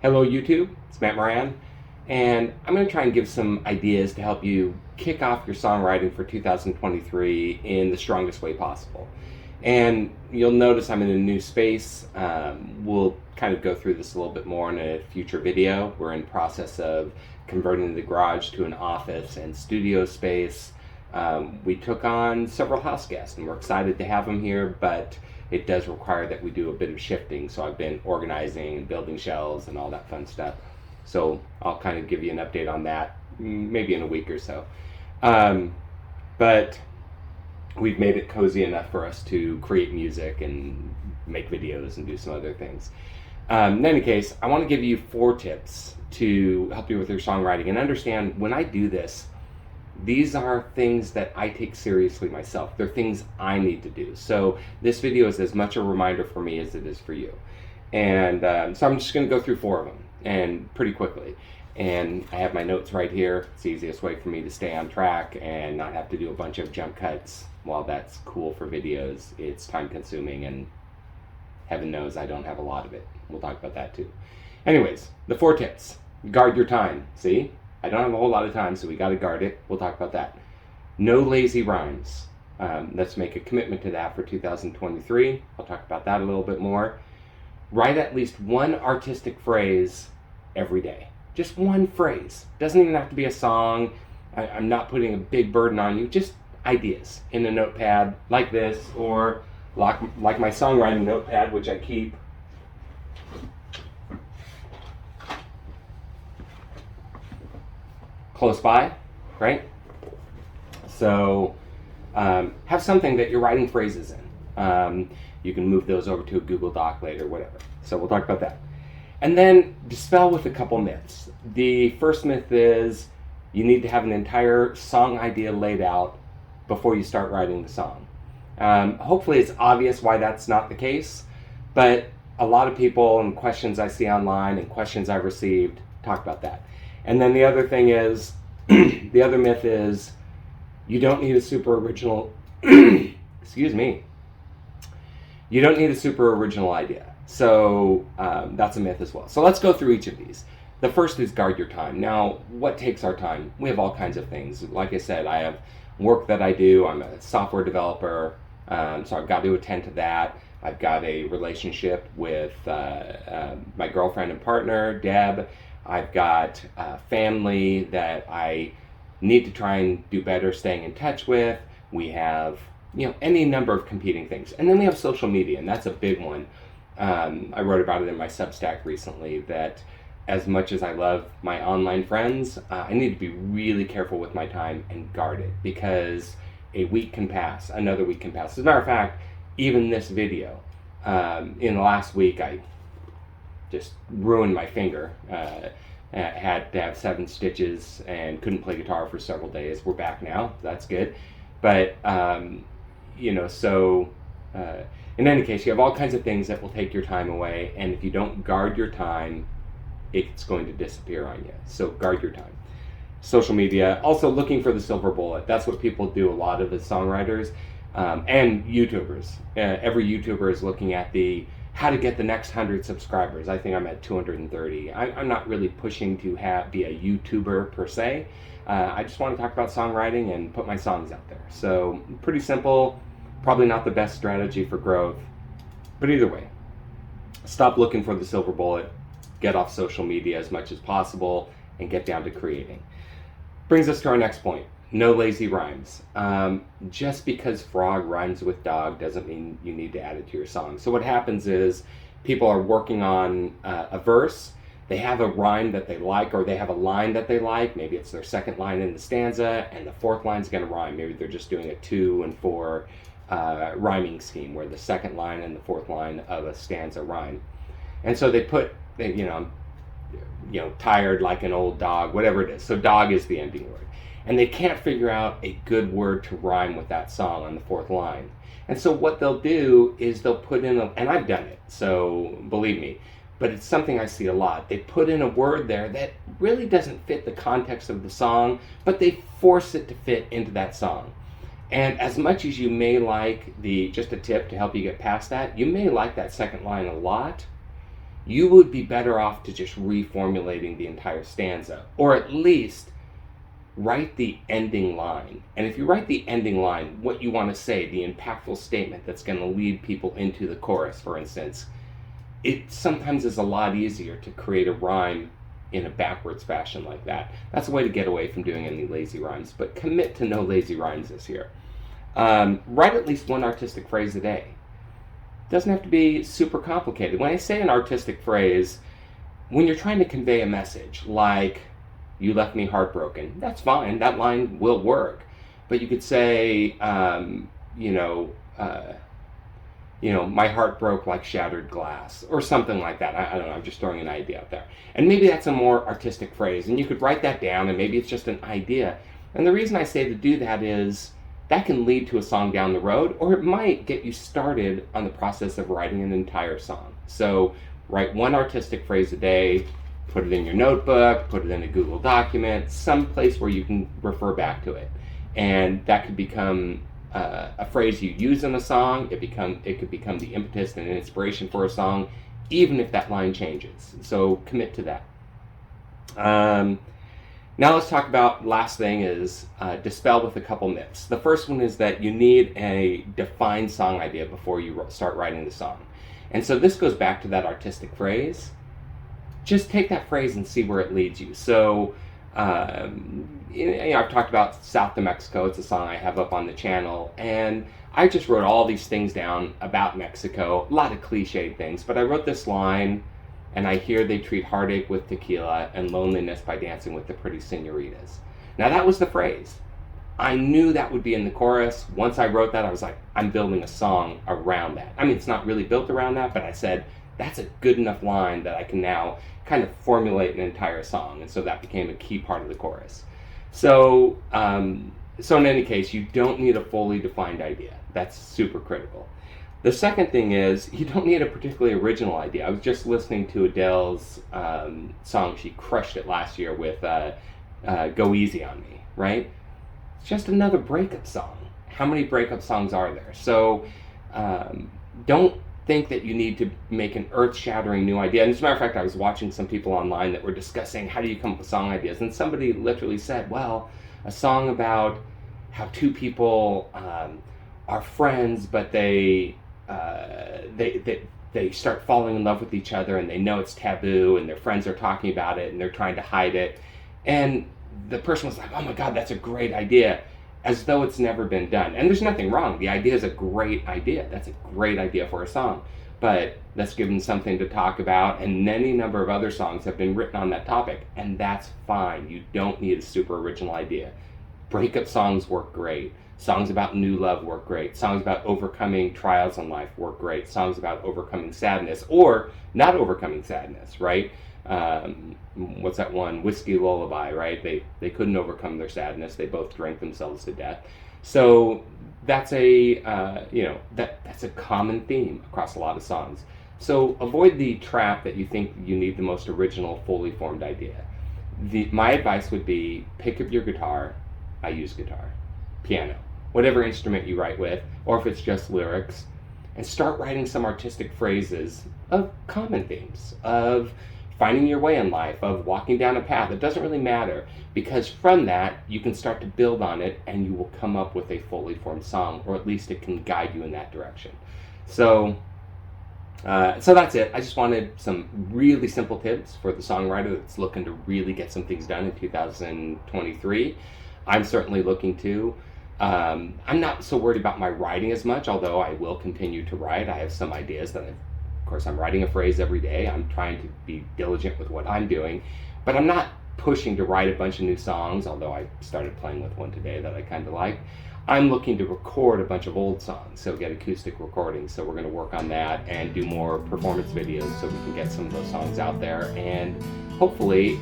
Hello YouTube, it's Matt Moran, and I'm going to try and give some ideas to help you kick off your songwriting for 2023 in the strongest way possible. And you'll notice I'm in a new space. We'll kind of go through this a little bit more in a future video. We're in process of converting the garage to an office and studio space. We took on several house guests and we're excited to have them here, but it does require that we do a bit of shifting. So I've been organizing and building shelves and all that fun stuff. So I'll kind of give you an update on that maybe in a week or so. But we've made it cozy enough for us to create music and make videos and do some other things. In any case, I want to give you 4 tips to help you with your songwriting and understand when I do this, these are things that I take seriously myself. They're things I need to do. So this video is as much a reminder for me as it is for you. And so I'm just going to go through 4 of them and pretty quickly. And I have my notes right here. It's the easiest way for me to stay on track and not have to do a bunch of jump cuts. While that's cool for videos, it's time consuming and heaven knows I don't have a lot of it. We'll talk about that too. Anyways, the 4 tips. Guard your time. See? I don't have a whole lot of time, so we got to guard it. We'll talk about that. No lazy rhymes. Let's make a commitment to that for 2023. I'll talk about that a little bit more. Write at least one artistic phrase every day. Just one phrase. Doesn't even have to be a song. I'm not putting a big burden on you. Just ideas in a notepad like this, or like my songwriting notepad, which I keep close by, right? So have something that you're writing phrases in. You can move those over to a Google Doc later, whatever. So we'll talk about that. And then dispel with a couple myths. The first myth is you need to have an entire song idea laid out before you start writing the song. Hopefully it's obvious why that's not the case, but a lot of people and questions I see online and questions I've received talk about that. And then the other thing is, the other myth is, you don't need a super original, excuse me, you don't need a super original idea. So that's a myth as well. So let's go through each of these. The first is guard your time. Now, what takes our time? We have all kinds of things. Like I said, I have work that I do. I'm a software developer, so I've got to attend to that. I've got a relationship with my girlfriend and partner, Deb. I've got family that I need to try and do better staying in touch with. We have, any number of competing things. And then we have social media, and that's a big one. I wrote about it in my Substack recently that as much as I love my online friends, I need to be really careful with my time and guard it, because a week can pass, another week can pass. As a matter of fact, even this video, in the last week, I just ruined my finger. Had to have 7 stitches and couldn't play guitar for several days. We're back now. That's good. But, so in any case, you have all kinds of things that will take your time away. And if you don't guard your time, it's going to disappear on you. So guard your time. Social media, also looking for the silver bullet. That's what people do a lot of as songwriters and YouTubers. Every YouTuber is looking at the how to get the next 100 subscribers. I think I'm at 230. I'm not really pushing to be a YouTuber per se. I just want to talk about songwriting and put my songs out there. So pretty simple, probably not the best strategy for growth, but either way, stop looking for the silver bullet, get off social media as much as possible, and get down to creating. Brings us to our next point. No lazy rhymes. Just because frog rhymes with dog doesn't mean you need to add it to your song. So what happens is people are working on a verse, they have a rhyme that they like, or they have a line that they like. Maybe it's their second line in the stanza, and the 4th line's going to rhyme. Maybe they're just doing a 2 and 4 rhyming scheme, where the second line and the 4th line of a stanza rhyme. And so they put, tired like an old dog, whatever it is. So dog is the ending word. And they can't figure out a good word to rhyme with that song on the 4th line. And so what they'll do is they'll put in and I've done it, so believe me, but it's something I see a lot. They put in a word there that really doesn't fit the context of the song, but they force it to fit into that song. And as much as you may like just a tip to help you get past that, you may like that second line a lot, you would be better off to just reformulating the entire stanza, or at least write the ending line. And if you write the ending line, what you want to say, the impactful statement that's going to lead people into the chorus, for instance, it sometimes is a lot easier to create a rhyme in a backwards fashion like that. That's a way to get away from doing any lazy rhymes, but commit to no lazy rhymes this year. Write at least one artistic phrase a day. Doesn't have to be super complicated. When I say an artistic phrase, when you're trying to convey a message, like, you left me heartbroken, that's fine, that line will work. But you could say, my heart broke like shattered glass, or something like that. I don't know, I'm just throwing an idea out there. And maybe that's a more artistic phrase, and you could write that down, and maybe it's just an idea. And the reason I say to do that is, that can lead to a song down the road, or it might get you started on the process of writing an entire song. So write one artistic phrase a day, put it in your notebook, put it in a Google document, some place where you can refer back to it. And that could become a phrase you use in a song. It could become the impetus and inspiration for a song, even if that line changes. So commit to that. Now let's talk about, last thing is dispel with a couple myths. The first one is that you need a defined song idea before you start writing the song. And so this goes back to that artistic phrase. Just take that phrase and see where it leads you. So I've talked about South of Mexico. It's a song I have up on the channel, and I just wrote all these things down about Mexico, a lot of cliched things, but I wrote this line, and I hear they treat heartache with tequila and loneliness by dancing with the pretty senoritas. Now that was the phrase. I knew that would be in the chorus. Once I wrote that, I was like, I'm building a song around that. I mean, it's not really built around that, but I said, that's a good enough line that I can now kind of formulate an entire song. And so that became a key part of the chorus. So in any case, you don't need a fully defined idea. That's super critical. The second thing is, you don't need a particularly original idea. I was just listening to Adele's song. She crushed it last year with Go Easy on Me, right? It's just another breakup song. How many breakup songs are there? So don't think that you need to make an earth-shattering new idea. And as a matter of fact, I was watching some people online that were discussing how do you come up with song ideas, and somebody literally said, well, a song about how two people are friends, but they start falling in love with each other, and they know it's taboo, and their friends are talking about it, and they're trying to hide it. And the person was like, oh my God, that's a great idea, as though it's never been done. And there's nothing wrong. The idea is a great idea. That's a great idea for a song. But let's give them something to talk about, and any number of other songs have been written on that topic, and that's fine. You don't need a super original idea. Breakup songs work great. Songs about new love work great. Songs about overcoming trials in life work great. Songs about overcoming sadness, or not overcoming sadness, right? What's that one? Whiskey Lullaby, right? They couldn't overcome their sadness. They both drank themselves to death. So that's a that's a common theme across a lot of songs. So avoid the trap that you think you need the most original, fully formed idea. My advice would be, pick up your guitar. I use guitar, piano, whatever instrument you write with, or if it's just lyrics, and start writing some artistic phrases of common themes, of finding your way in life, of walking down a path. It doesn't really matter, because from that, you can start to build on it, and you will come up with a fully formed song, or at least it can guide you in that direction. So that's it. I just wanted some really simple tips for the songwriter that's looking to really get some things done in 2023. I'm certainly looking to. I'm not so worried about my writing as much, although I will continue to write. I have some ideas that of course, I'm writing a phrase every day. I'm trying to be diligent with what I'm doing, but I'm not pushing to write a bunch of new songs, although I started playing with one today that I kind of like. I'm looking to record a bunch of old songs, so get acoustic recordings. So we're going to work on that and do more performance videos so we can get some of those songs out there. And hopefully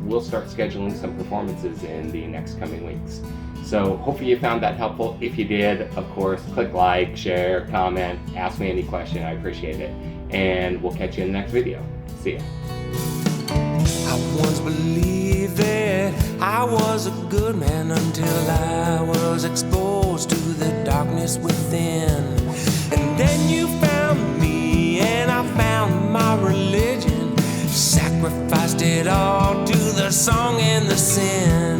we'll start scheduling some performances in the next coming weeks. So hopefully you found that helpful. If you did, of course, click like, share, comment, ask me any question. I appreciate it. And we'll catch you in the next video. See ya. I once believed that I was a good man until I was exposed to the darkness within. And then you found me and I found my religion. it all to the song and the sin.